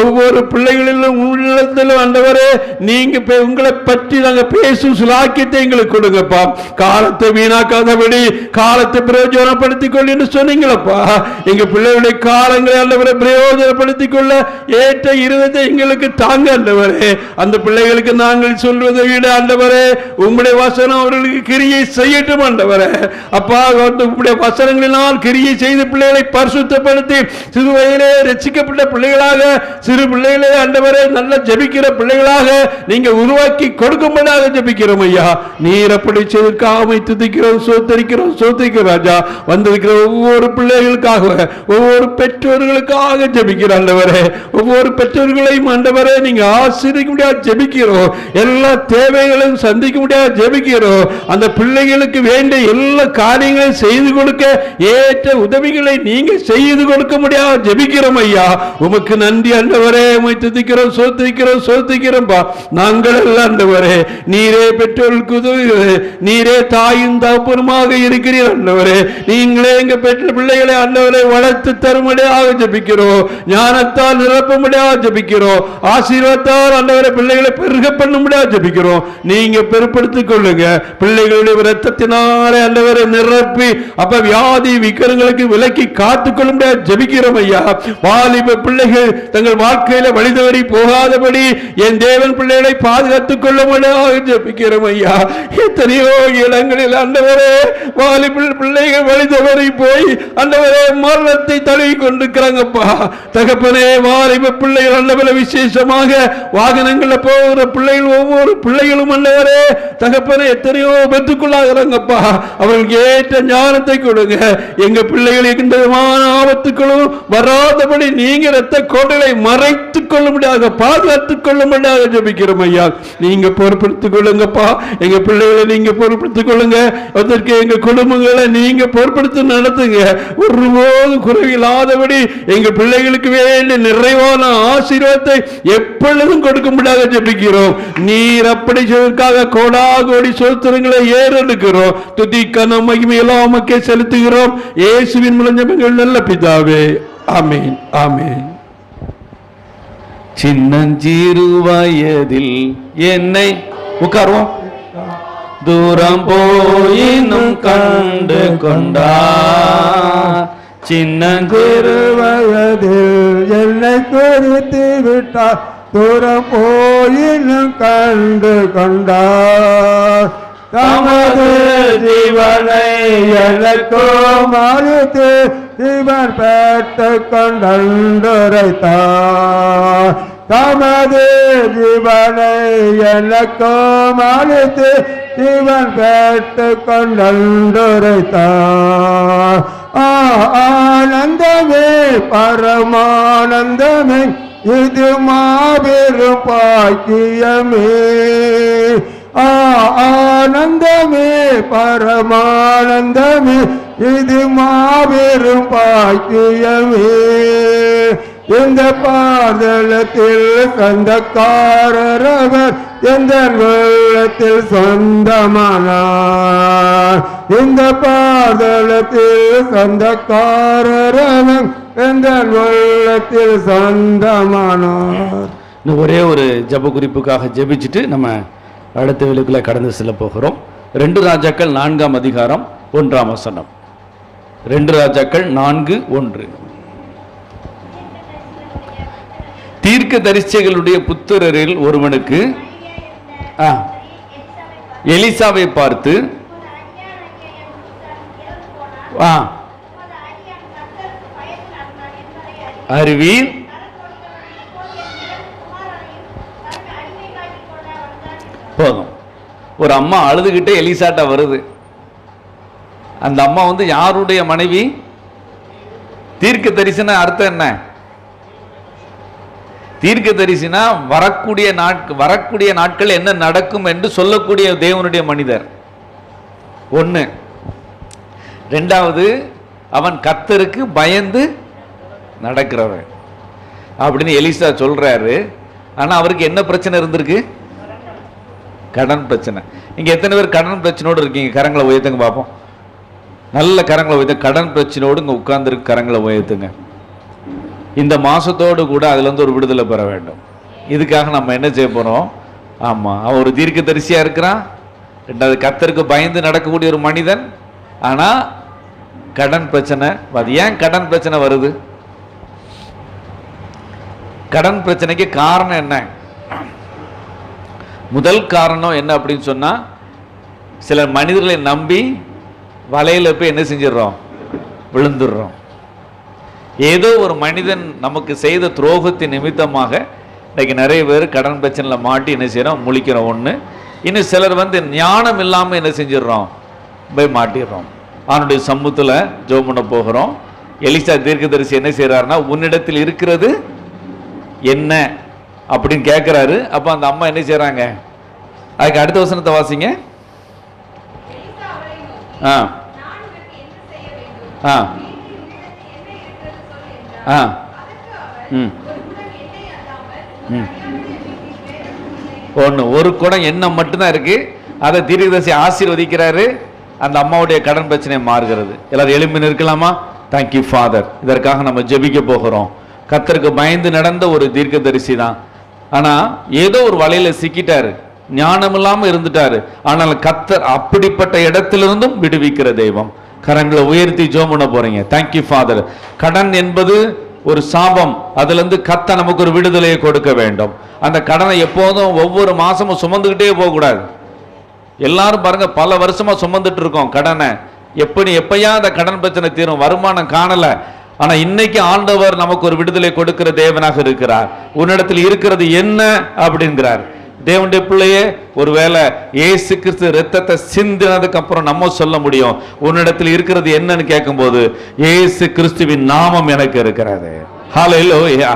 ஒவ்வொரு பிள்ளைகளிலும் உள்ளத்திலும் ஆண்டவரே நீங்க உங்களை பற்றி நாங்கள் பேசும் சுலாக்கியத்தை எங்களுக்கு கொடுங்கப்பா. காலத்தை வீணாக்காதபடி காலத்தை பிரயோஜனப்படுத்திக் கொள்ள என்று சொன்னீங்களப்பா. எங்க பிள்ளைகளுடைய காலங்களை ஆண்டவரை பிரயோஜனப்படுத்திக் கொள்ள ஏற்ற இருதயத்தை எங்களுக்கு தாங்க ஆண்டவரே. அந்த பிள்ளைகளுக்கு நாங்கள் சொல்வதை விட ஆண்டவரே உங்களுடைய வசனம் அவர்களுக்கு கிரியை செய்யட்டும் ஆண்டவரே. அப்பா உங்களுடைய வசனங்களினால் கிரியை செய்த பிள்ளைகளை பரிசுத்தப்படுத்தி சிறு வயதிலே ரட்சிக்கப்பட்ட பிள்ளைகளாக சிறு பிள்ளைகளே ஆண்டவரே நல்ல ஜெபிக்கிற பிள்ளைகளாக நீங்க உருவாக்கி கொடுக்கும்படியாக ஜெபிக்கிறோம் ஐயா. நீர் அப்படி செய்வதற்காக துதிக்கிறோம், சோத்தரிக்கிறோம், சோத்திரிக்கிறோம் ராஜா. வந்திருக்கிற ஒவ்வொரு பிள்ளைகளுக்காக ஒவ்வொரு பெற்றோர்களுக்காக ஜெபிக்கிறோம் ஆண்டவரே. ஒவ்வொரு பெற்றோர்களையும் ஆண்டவரே நீங்க ஆசீர்வதிக்க முடியாது ஜெபிக்கிறோம். எல்லா தேவைகளையும் சந்திக்க முடியாது ஜெபிக்கிறோம். அந்த பிள்ளைகளுக்கு வேண்டிய எல்லா காரியங்களையும் செய்து கொடுக்க ஏற்ற உதவிகளை நீங்க செய்து கொடுக்க முடியாது ஜெபிக்கிறோம் ஐயா. உமக்கு நன்றி ஆண்டவரே. உம்மை துதிக்கிறோம், சோத்திக்கிறோம்பா. நாங்கள் எல்லாம் ஆண்டவரே நீரே பெற்றோருக்கு உதவுகிறே, நீரே தாயும் தகப்பனுமாக இருக்கிறீர் ஆண்டவரே. நீங்களே எங்க பெற்ற பிள்ளைகளை ஆண்டவரை வளர்த்து தரும்படியாக ஜெபிக்கிறோம், ஞானத்தால் நிரப்பும்படியாக ஜெபிக்கிறோம், ஆசீர்வாதத்தால் ஆண்டவரை பிள்ளைகளை பெருக பண்ணும்படியாக ஜெபிக்கிறோம். நீங்க பெருப்படுத்திக் கொள்ளுங்க. பிள்ளைகளுடைய இரத்தத்தினாலே ஆண்டவரை நிரப்பி அப்ப வியாதி விக்கரங்களுக்கு விலக்கி காத்துக் கொள்ளும்படியாக ஜெபிக்கிறோம் ஐயா. வாலிப பிள்ளைகள் தங்கள் வாழ்க்கையில வழிதவறி போகாதபடி என் தேவன் பிள்ளைகளை பாதுகாத்துக் கொள்ளும்படியாக ஜெபிக்கிறோம் ஐயா. எத்தனையோ இடங்களில் ஆண்டவரே வாலிப பிள்ளைகள் வழிதவறி போய் ஆண்டவரே மரணத்தை தழுவி கொண்டிருக்கிறாங்கப்பா. தகப்பனே வாலிப பிள்ளைகள் ஆண்டவரே விசேஷமாக வாகனங்கள்ல போகிற பிள்ளைகள் ஒவ்வொரு பிள்ளைகளும் ஆண்டவரே தகப்பனே எத்தனையோ பெற்றுக்கொள்ளாகிறாங்கப்பா. அவர்களுக்கு ஏற்ற ஞானத்தை கொடுங்க. எங்க பிள்ளைகள் எந்த விதமான ஆபத்துக்களும் வராதபடி நீங்க ரத்த கோட்டைகளை மறைத்துக் கொள்ளும்படியாக பாதுகாத்துக் கொள்ளும்படியாக ஜெபிக்கிறோம் ஐயா. நீங்க பொறுப்படுத்திக் கொள்ளுங்கப்பா. எங்க பிள்ளைகளை நீங்க பொறுப்படுத்திக் கொள்ளுங்க. அதற்கு எங்க குடும்பங்களை நீங்க பொறுப்படுத்தி நடத்துங்க. ஒருபோதும் குறைவில்லாதபடி எங்க பிள்ளைகளுக்கு வேண்டிய நிறைவான ஆசீர்வாதத்தை எப்பொழுதும் கொடுக்கும்படியாக ஜெபிக்கிறோம். நீர் அப்படி செய்வதற்காக கோடா கோடி சோத்திரங்களை ஏறெடுக்கிறோம். துதி கனம் மகிமை எல்லாம் உமக்கே செலுத்துகிறோம். இயேசுவின் மூலம் ஜெபங்கள் நல்ல பிதாவே, ஆமென், ஆமென். சின்னஞ்சிறு வயதில் என்னை உட்காருவோம் தூரம் போயினும் கண்டு கொண்டா, சின்னஞ்சிறு வயதில் என்னை குறித்து விட்டார், தூரம் போயினும் கண்டு கொண்டார். தமது ஜீவனை எனக்கும் அளித்து ஜீவன் பெற்றுக் கொண்டுரைத்தார். தமது ஜீவனை எனக்கும் அளித்து ஜீவன் பெற்றுக் கொண்டுரைத்தார். ஆனந்தமே பரமானந்தமே இது மாபெரும் பாக்கியமே. ஆனந்தமே பரமானந்தமே இது மாபெரும் பாக்கியமே. இந்த பாதலத்தில் சொந்தக்காரரவர் எந்த உள்ளத்தில் சொந்தமானார். இந்த பாதலத்தில் சொந்தக்காரரவர் எந்த உள்ளத்தில் சொந்தமானார். ஒரே ஒரு ஜப குறிப்புக்காக ஜெபிச்சுட்டு நம்ம அடுத்த வேலைக்குள்ள கடந்து செல்ல போகிறோம். 2 ராஜாக்கள் 4ஆம் அதிகாரம் 1ஆம் வசனம். 2 ராஜாக்கள் 4:1. தீர்க்க தரிசிகளுடைய புத்திரரில் ஒருவனுக்கு எலிசாவை பார்த்து அறிவீர். போதும். ஒரு அம்மா அழுதுகிட்டே எலிசாட்ட வருது. அந்த அம்மா வந்து யாருடைய மனைவி? தீர்க்க தரிசன அர்த்தம் என்ன? தீர்க்க தரிசனா வரக்கூடிய நாட்கள் என்ன நடக்கும் என்று சொல்லக்கூடிய தேவனுடைய மனிதர். 1. 2வது அவன் கர்த்தருக்கு பயந்து நடக்கிறவன் அப்படின்னு எலிசா சொல்றாரு. ஆனா அவருக்கு என்ன பிரச்சனை இருந்திருக்கு? கடன் பிரச்சனை. இங்க எத்தனை பேர் கடன் பிரச்சனையோடு இருக்கீங்க? கரங்களை உயர்த்துங்க பார்ப்போம். நல்ல கரங்களை உயர்த்து. கடன் பிரச்சனையோடு இங்க உட்கார்ந்துருக்கு கரங்களை உயர்த்துங்க. இந்த மாசத்தோடு கூட அதுல இருந்து ஒரு விடுதலை பெற வேண்டும். இதுக்காக நம்ம என்ன செய்ய போறோம்? ஆமா, அவன் ஒரு தீர்க்க தரிசியா இருக்கிறான். 2வது கர்த்தருக்கு பயந்து நடக்கக்கூடிய ஒரு மனிதன். ஆனா கடன் பிரச்சனை. அது ஏன் கடன் பிரச்சனை வருது? கடன் பிரச்சனைக்கு காரணம் என்ன? முதல் காரணம் என்ன அப்படின்னு சொன்னா, சில மனிதர்களை நம்பி வலையில போய் என்ன செஞ்சிடறோம்? விழுந்துடுறோம். ஏதோ ஒரு மனிதன் நமக்கு செய்த துரோகத்தின் நிமித்தமாக இன்னைக்கு நிறைய பேர் கடன் பிரச்சனையில மாட்டி என்ன செய்யறோம்? முழிக்கிறோம். 1. இன்னும் சிலர் வந்து ஞானம் இல்லாம என்ன செஞ்சிடறோம்? போய் மாட்டிடுறோம். அவனுடைய சமூகத்துல ஜெபம் பண்ண போகிறோம். எலிசா தீர்க்கதரிசி என்ன செய்யறாருன்னா, உன்னிடத்தில் இருக்கிறது என்ன அப்படின்னு கேட்கிறாரு. அப்ப அந்த அம்மா என்ன செய்யறாங்க? அதுக்கு அடுத்த வசனத்தை வாசிங்க. ஆ ம் ம் ஒன்று, ஒரு குடம் எண்ணெய் மட்டும்தான் இருக்கு, அதை தீர்க்கதரிசி ஆசீர்வதிக்கிறாரு, அந்த அம்மாவுடைய கடன் பிரச்சனை மாறுகிறது. எல்லாரும் எழும்பி நிற்கலாமா? Thank you father. இதற்காக நம்ம ஜெபிக்க போகிறோம். கர்த்தருக்கு பயந்து நடந்த ஒரு தீர்க்கதரிசி தான். ஆனா ஏதோ ஒரு வலையில சிக்கிட்டாரு, ஞானம் இல்லாம இருந்துட்டாரு. ஆனால் கர்த்தர் அப்படிப்பட்ட இடத்திலிருந்தும் விடுவிக்கிற தெய்வம். கரங்களை உயர்த்தி ஜெபம் பண்ண போறீங்க. Thank you father. கடன் என்பது ஒரு சாபம், அதுல இருந்து கர்த்தர் நமக்கு ஒரு விடுதலையை கொடுக்க வேண்டும். அந்த கடனை எப்போதும் ஒவ்வொரு மாசமும் சுமந்துக்கிட்டே போக கூடாது. எல்லாரும் பாருங்க, பல வருஷமா சுமந்துட்டு இருக்கோம் கடனை. எப்பயா அந்த கடன் பிரச்சனை தீரும், வருமானம் காணல. ஆனா இன்னைக்கு ஆண்டவர் நமக்கு ஒரு விடுதலை கொடுக்கிற தேவனாக இருக்கிறார். உன்னிடத்தில் இருக்கிறது என்ன அப்படிங்கிறார். தேவனுடைய பிள்ளையே, ஒருவேளை இயேசு கிறிஸ்து ரத்தத்தை சிந்தினதுக்கு அப்புறம் நம்ம சொல்ல முடியும் உன்னிடத்தில் இருக்கிறது என்னன்னு கேட்கும்போது, இயேசு கிறிஸ்துவின் நாமம் எனக்கு இருக்கிறது. ஹல்லேலூயா.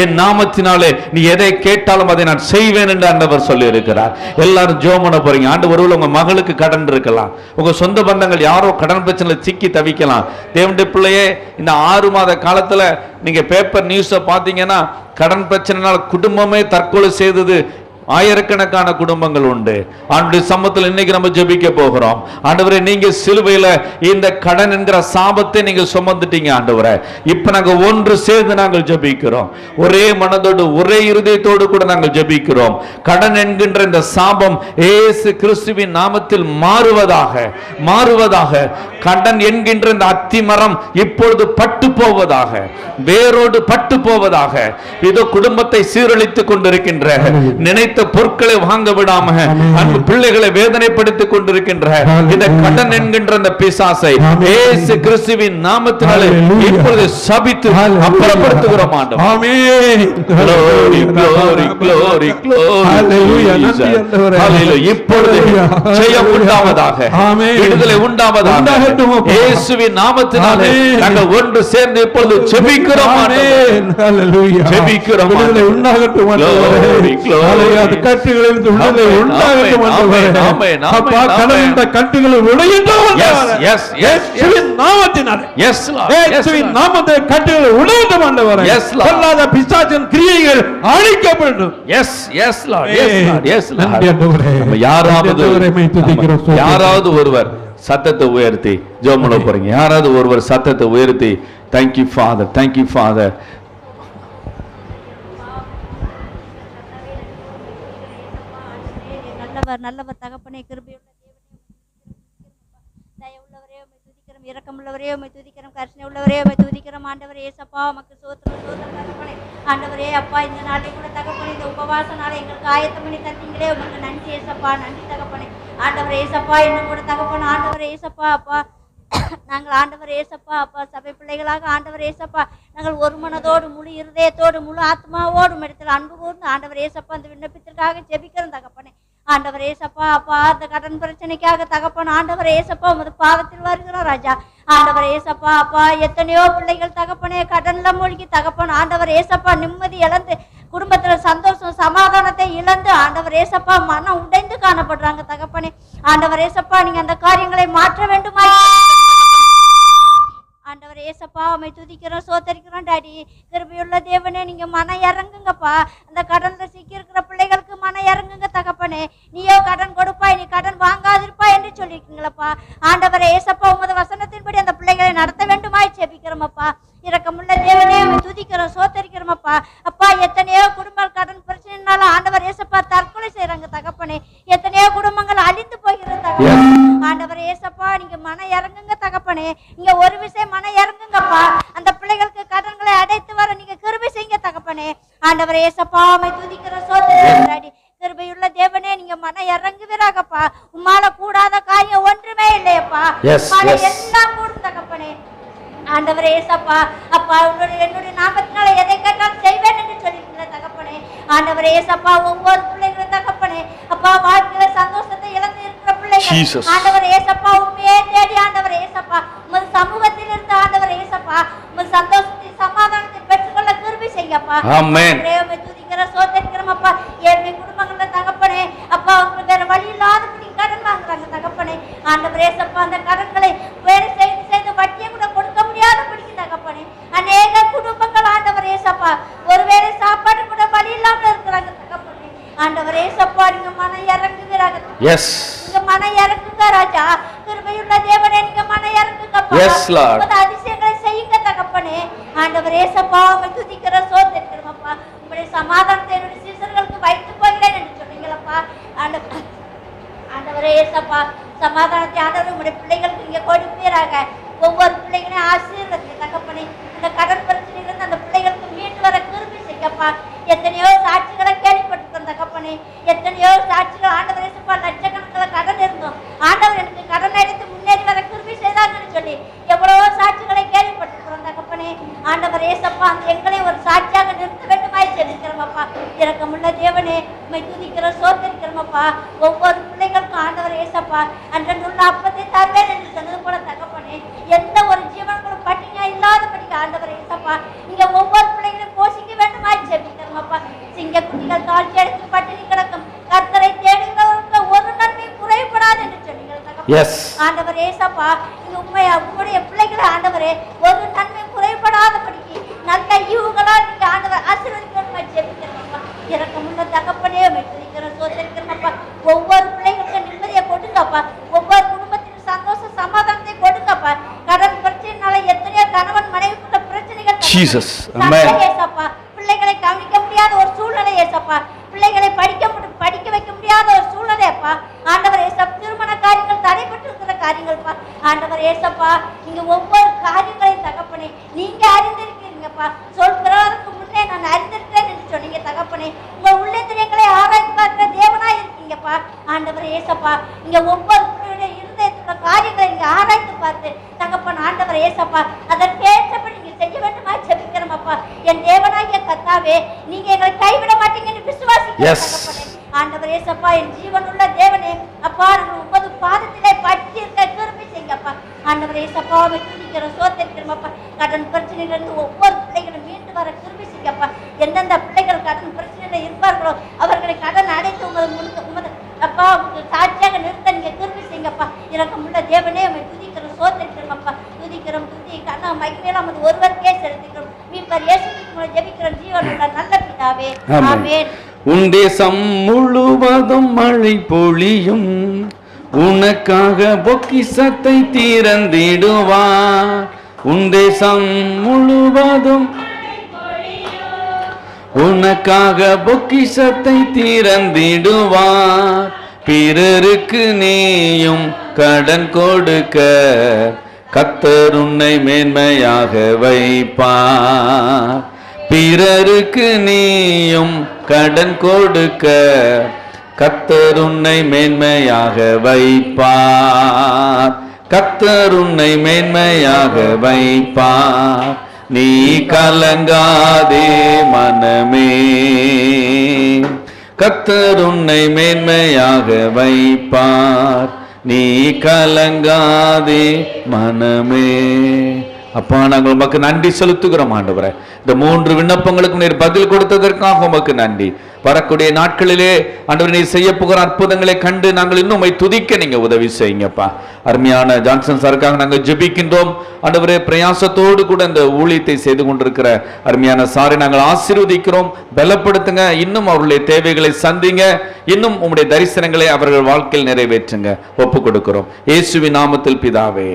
என் நாமத்தினாலே நீ எதை கேட்டாலும் அதை நான் செய்வேன் என்று ஆண்டவர் சொல்லி இருக்கிறார். எல்லாரும் ஜெபம் பண்ண போறீங்க. ஆண்டவர், உங்க மகளுக்கு கடன் இருக்கலாம், உங்க சொந்த பந்தங்கள் யாரோ கடன் பிரச்சனையில் சிக்கி தவிக்கலாம். தேவனுடைய பிள்ளையே, இந்த 6 மாத காலத்துல நீங்க பேப்பர் நியூஸை பார்த்தீங்கன்னா, கடன் பிரச்சனைனால குடும்பமே தற்கொலை செய்தது ஆயிரக்கணக்கான குடும்பங்கள் உண்டு. ஆண்டவருடைய சமூகத்தில் இன்னைக்கு நம்ம ஜெபிக்க போகிறோம். ஆண்டவரே, நீங்க சிலுவையில இந்த கடன் என்கிற சாபத்தை நீங்க சுமந்துட்டீங்க ஆண்டவரே. இப்ப நாங்க ஒன்று சேர்ந்து நாங்கள் ஜெபிக்கிறோம். ஒரே மனதோடு ஒரே இருதயத்தோடு கூட நாங்கள் ஜெபிக்கிறோம். கடன் என்கின்ற இந்த சாபம் இயேசு கிறிஸ்துவின் நாமத்தில் மாறுவதாக. கடன் என்கின்ற இந்த அத்திமரம் இப்பொழுது பட்டு போவதாக, வேரோடு பட்டு போவதாக. இதோ குடும்பத்தை சீரழித்துக் கொண்டிருக்கின்ற, நினைத்த பொருட்களை வாங்க விடாம அன்பு பிள்ளைகளை வேதனைப்படுத்திக் கொண்டிருக்கின்ற இந்த கடன் என்கின்ற அந்த பிசாசை இயேசு கிறிஸ்துவின் நாமத்தினாலே இப்பொழுது சபித்து அப்புறப்படுத்துகிறோம் ஆண்டவரே. ஆமென். glory glory glory glory. ஹalleluya. நன்றி ஆண்டவரே. ஹalleluya. இப்பொழுது ஜெயம் உண்டாவதாக, விடுதலை உண்டாவதாக. இயேசுவின் நாமத்தினாலே நாங்கள் ஒன்று சேர்ந்து இப்பொழுது ஜெபிக்கிறோம் ஆண்டவரே. ஹalleluya. ஜெபிக்கிறோம். விடுதலை உண்டாகட்டும் ஆண்டவரே. ஹalleluya. கட்டுகளிலிருந்து விடுதலை உண்டாகட்டும் ஆண்டவரே. ஆமென். அப்பா, கடந்த கட்டுகளை உடையட்டும் ஆண்டவரே. இயேசுவின் நாமத்தினாலே. Yes Lord. இயேசுவின் நாமத்திலே கட்டுகளை உடையட்டும் ஆண்டவரே. Yes Lord. பொல்லாத பிசாசின் கிரியைகள் அழிக்கப்படட்டும். Yes yes Lord. Yes Lord. Yes Lord. நன்றி ஆண்டவரே. நம்ம யாராவது ஒருவர் சத்தத்தை உயர்த்தி ஜெபம் பண்ண போறீங்க. யாராவது ஒருவர் சத்தத்தை உயர்த்தி தேங்க்யூ ஃபாதர், தேங்க்யூ ஃபாதர். நல்லவர் தகப்பனே, கிருபையுள்ள தயவுள்ளவரே உம்மை துதிக்கிறோம், இரக்கமுள்ளவரே உம்மை துதிக்கிறோம், கருணை உள்ளவரே உம்மை துதிக்கிறோம். ஆண்டவரே ஏசப்பா, உமக்கு ஸ்தோத்திரம் தகப்பனே. ஆண்டவரே அப்பா, இந்த நாளை கூட தகப்பனே, இந்த உபவாச நாளை எங்களுக்கு ஆயத்தம் பண்ணி தந்தீங்களே, உமக்கு நன்றி ஏசப்பா, நன்றி தகப்பனே. ஆண்டவரே ஏசப்பா, இன்னும் கூட தகப்பனே, ஆண்டவரே ஏசப்பா அப்பா, நாங்கள் ஆண்டவர் ஏசப்பா அப்பா சபை பிள்ளைகளாக ஆண்டவர் ஏசப்பா நாங்கள் ஒரு மனதோடு முழு இருதயத்தோடு முழு ஆத்மாவோடு இடத்துல அன்பு கூர்ந்து ஆண்டவர் ஏசப்பா அந்த விண்ணப்பத்திற்காக ஜெபிக்கிறோம் தகப்பனே. ஆண்டவர் ஏசப்பா அப்பா, அந்த கடன் பிரச்சனைக்காக தகப்பன் ஆண்டவர் ஏசப்பா உமது பாவத்தில் வருகிறோம் ராஜா. ஆண்டவர் ஏசப்பா அப்பா, எத்தனையோ பிள்ளைகள் தகப்பனே கடன்ல மூழ்கி தகப்பன் ஆண்டவர் ஏசப்பா நிம்மதி இழந்து, குடும்பத்துல சந்தோஷம் சமாதானத்தை இழந்து ஆண்டவர் ஏசப்பா மனம் உடைந்து காணப்படுறாங்க தகப்பனே. ஆண்டவர் ஏசப்பா, நீங்க அந்த காரியங்களை மாற்ற வேண்டுமா ஆண்டவர் ஏசப்பா, உம்மை துதிக்கிறோம், சோத்தரிக்கிறோம் டாடி. கிருபையுள்ள தேவனே, நீங்க மனம் இறங்குங்கப்பா. அந்த கடன்ல சிக்கி இருக்கிற பிள்ளைகளுக்கு மனம் இறங்குங்க தகப்பனே. நீயோ கடன் கொடுப்பாய், நீ கடன் வாங்காதிருப்பாய் என்று சொல்லியிருக்கீங்களப்பா. ஆண்டவரே ஏசப்பா, உமது வசனத்தின்படி அந்த பிள்ளைகளை நடத்த வேண்டுமாய் ஜெபிக்கிறோமப்பா. இரக்கமுள்ள தேவனே, உம்மை துதிக்கிறோம், சோத்தரிக்கிறோமப்பா. அப்பா, எத்தனையோ குடும்ப கடன் பிரச்சனைனால ஆண்டவர் ஏசப்பா தற்கொலை செய்யறாங்க தகப்பனே. எத்தனையோ குடும்பங்கள் அழிந்து போகிறது தகப்பனே. ஆண்டவர் ஏசப்பா, நீங்க மனம் இறங்குங்க தகப்பனே. நீங்க ஒரு விஷயம் மனம் இறங்குங்கப்பா. அந்த பிள்ளைகளுக்கு கடன்களை அடைத்து வர நீங்க கிருபை செய்யுங்க தகப்பனே. ஆண்டவர் ஏசப்பா, உம்மை துதிக்கிறோம், சோத்தரிக்கிறோம். கிருபையுள்ள தேவனே, நீங்க மனம் இறங்குவீராகப்பா. உம்மால கூடாத காரியம் ஒன்றுமே இல்லையப்பா. எல்லாம் கூடும் தகப்பனே. ஆண்டவர் ஏசப்பா அப்பா, என்னுடைய நாமத்தினால எதை கேட்டாலும் செய்வேன் என்று சொல்லியிருக்கிற தகப்பனே. ஆண்டவர் ஏசப்பா, ஒவ்வொரு பிள்ளைகளும் தகப்பனே அப்பா வாழ்க்கையில சந்தோஷத்தை இழந்து இருக்கிற பிள்ளைகள் ஆண்டவர் ஏசப்பா உண்மையே தேடி ஆண்டவர் ஏசப்பா உமது சமூகத்தில் இருந்த ஆண்டவர் ஏசப்பா உமது சந்தோஷத்தை சமாதானத்தை பெற்றுக்கொள்ள கிருபை செய்யப்பா. ஆமென். துதிக்கிற சோதரிக்கிறோம் அப்பா. ஏழை குடும்பங்கள்ல தகப்பனே அப்பா, உங்களுக்கு வேற வழி இல்லாதபடி கடன் வாங்குறாங்க தகப்பனே. ஆண்டவர் ஏசப்பா, அந்த கடன்களை வேறு செய்து வட்டியை கூட கொடுக்க முடியாத பிடிக்கும் தகப்பனே. அநேக குடும்பங்கள் ஏசப்பா ஒருவேளை சாப்பாடு கூட வழி இல்லாம இருக்கிறாங்க தகப்பனே. ஆண்டவரே ஏசப்பா நீங்க மனம் இறங்குகிறாங்க. எஸ், நீங்க மனம் இறங்குங்க ராஜா. கிருபையுள்ள தேவனே நீங்க மனம் இறங்குங்கப்பா. Yes, Lord. உமது அதிசயங்களை செய்யுங்க தகப்பனே. ஆண்டவரே ஏசப்பா உம்மை துதிக்கிறோம் சோதரிக்கிறோமப்பா. உம்முடைய சமாதானத்தை என்னுடைய சீசர்களுக்கு வைத்து போகிறேன் என்று சொன்னீங்களப்பா. ஆண்டவரே ஏசப்பா சமாதானத்தை ஆண்டவர் உங்களுடைய பிள்ளைகளுக்கு நீங்க கொடுப்பீராக. ஒவ்வொரு பிள்ளைகளையும் ஆசீர்வதிங்க தகப்பனே. இந்த கடன் பிரச்சனையிலிருந்து அந்த பிள்ளைகளுக்கு மீண்டு வர கிருபை செய்யப்பா. எத்தனையோ சாட்சிகளை கேள்விப்பட்டிருக்கோம் தகப்பனே. எத்தனையோ சாட்சிகள் ஆண்டவர் ஏசப்பா லட்சக்கணக்கில் கடன் இருந்தோம், ஆண்டவர் எனக்கு கடன் எடுத்து முன்னேறி வர கிருபை செய்தாங்கன்னு சொல்லி எவ்வளவோ சாட்சிகளை கேள்விப்பட்டிருக்கிறோம் தகப்பனே. ஆண்டவர் ஏசப்பா அந்த எங்களை ஒரு சாட்சியாக நிறுத்த வேண்டுமாய் செலுக்கிறோமப்பா. இரக்கமுள்ள தேவனே உம்மை துதிக்கிறோம் சோதரிக்கிறோமப்பா. ஒவ்வொரு பிள்ளைகளுக்கும் ஆண்டவர் ஏசப்பா அன்றன்றுள்ள அப்பத்தை தருவேன் என்று சொன்னது போல தகப்பனே எந்த ஒரு ஜீவன்களும் பட்டினியா இல்லாதபடிக்கு ஆண்டவர் ஏசப்பா நீங்க ஒவ்வொரு பிள்ளைகளையும் போஷிக்க வேண்டுமாய் செபிக்கிறோமப்பா. சிங்க குட்டிகள் தாழ்ச்சி அடைத்து பட்டினி கிடக்கும் கர்த்தரை தேடுகிறவர்களுக்கு ஒரு நன்மையும் குறைபடாது என்று சொன்னீர்கள் தகப்பனே. ஆண்டவர் ஏசப்பா நீங்க உங்களுடைய பிள்ளைகளை ஆண்டவரே ஒரு நன்மை குறைபடாதபடிக்கு நல்ல ஈவுகளால் நீங்க ஆண்டவர் ஆசீர்வதிக்கிறோமாய் செபிக்கிறோமப்பா. இரக்கமுள்ள தகப்பனே உம்மை துதிக்கிறோம் சோதரிக்கிறோமப்பா. ஒவ்வொரு பிள்ளைகளுக்கும் நிம்மதியை கொடுங்கப்பா. ஒவ்வொரு குடும்பத்தின் சந்தோஷ சமாதானத்தை கொடுங்கப்பா. கடன் பிரச்சனைனால எத்தனையோ கணவன் மனைவிக்குள்ள பிரச்சனைகள் ஜீசஸ். ஏசப்பா பிள்ளைகளை கவனிக்க முடியாத ஒரு சூழ்நிலை ஏசப்பா. பிள்ளைகளை படிக்க வைக்க முடியாத ஒரு சூழ்நிலைப்பா. ஆண்டவர் ஏசப்பா திருமண காரியங்கள் தடைபட்டு இருக்கிற காரியங்கள்ப்பா. ஆண்டவர் ஏசப்பா நீங்க ஒவ்வொரு காரியங்களையும் தகப்பனே நீங்க அறிந்திருக்கிறீங்கப்பா. சொல்கிறதற்கு முன்னே நான் அறிந்திருக்கிறேன் என்று சொன்னீங்க தகப்பனே. உங்க உள்ளத்திரைகளை ஆராய்ந்து பார்க்கிற தேவனாய் இருக்கீங்கப்பா. ஆண்டவர் ஏசப்பா நீங்க ஒவ்வொரு இருதயத்துல காரியங்களை நீங்க ஆராய்ந்து பார்த்து தகப்பன் ஆண்டவர் ஏசப்பா அதற்கேற்றபடி நீங்க செய்ய வேண்டுமா செபிக்கிறோமப்பா. என் தேவனாகிய கர்த்தாவே நீங்க எங்களை கைவிட மாட்டீங்கன்னு விசுவாசிக்கிறேன் தகப்பனே. ஆண்டவர் ஏசப்பா என் ஜீவனுள்ள தேவனே அப்பா நாங்கள் உமது பாதத்திலே பற்றி இருக்க கிருபை செய்யுங்கப்பா. ஆண்டவர் ஏசப்பா உம்மை துதிக்கிறோம் சோதரிக்கிறோமப்பா. கடன் பிரச்சனையிலிருந்து ஒவ்வொரு பிள்ளைகளும் மீண்டு வர கிருபை செய்யுங்கப்பா. எந்தெந்த பிள்ளைகள் கடன் பிரச்சனையில இருப்பார்களோ அவர்களை கடன் அடைத்து உமது அப்பா உங்களுக்கு சாட்சியாக நிறுத்த நீங்க கிருபை செய்யுங்கப்பா. இரக்கமுள்ள தேவனே உம்மை துதிக்கிறோம் சோதரிக்கிறோமப்பா. துதிக்கிறோம் துதி கண்ணா மகிமையில நமது ஒருவருக்கே செலுத்துகிறோம். மீட்பர் இயேசு கிறிஸ்துவின் ஜெபிக்கிறோம் ஜீவனுள்ள நல்ல பிதாவே ஆமென். உன் தேசம் முழுவதும் மழை பொழியும், உனக்காக பொக்கிஷத்தை திறந்திடுவார். உன் தேசம் முழுவதும் உனக்காக பொக்கிஷத்தை திறந்திடுவார். பிறருக்கு நீயும் கடன் கொடுக்க கர்த்தர் உன்னை மேன்மையாக வைப்பார். பிறருக்கு நீயும் கடன் கொடுக்க கர்த்தர் உன்னை மேன்மையாக வைப்பார். கர்த்தர் உன்னை மேன்மையாக வைப்பார். நீ கலங்காதே மனமே, கர்த்தர் உன்னை மேன்மையாக வைப்பார். நீ கலங்காதே மனமே. அப்பா நாங்கள் உமக்கு நன்றி செலுத்துகிறோம் ஆண்டவரே. இந்த 3 விண்ணப்பங்களுக்கு நீர் பதில் கொடுத்ததற்காக உமக்கு நன்றி. வரக்கூடிய நாட்களிலே ஆண்டவரே நீர் செய்ய போகிற அற்புதங்களை கண்டு நாங்கள் இன்னும் உம்மை துதிக்க நீங்க உதவி செய்யுங்கப்பா. அருமையான ஜான்சன் சாருக்காக நாங்கள் ஜெபிக்கின்றோம் ஆண்டவரே. பிரயாசத்தோடு கூட இந்த ஊழியத்தை செய்து கொண்டிருக்கிற அருமையான சாரை நாங்கள் ஆசீர்வதிக்கிறோம். பலப்படுத்துங்க, இன்னும் அவர்களுடைய தேவைகளை சந்திங்க, இன்னும் உம்முடைய தரிசனங்களை அவர்கள் வாழ்க்கையில் நிறைவேற்றுங்க. ஒப்பு கொடுக்கிறோம் இயேசுவின் நாமத்தில் பிதாவே.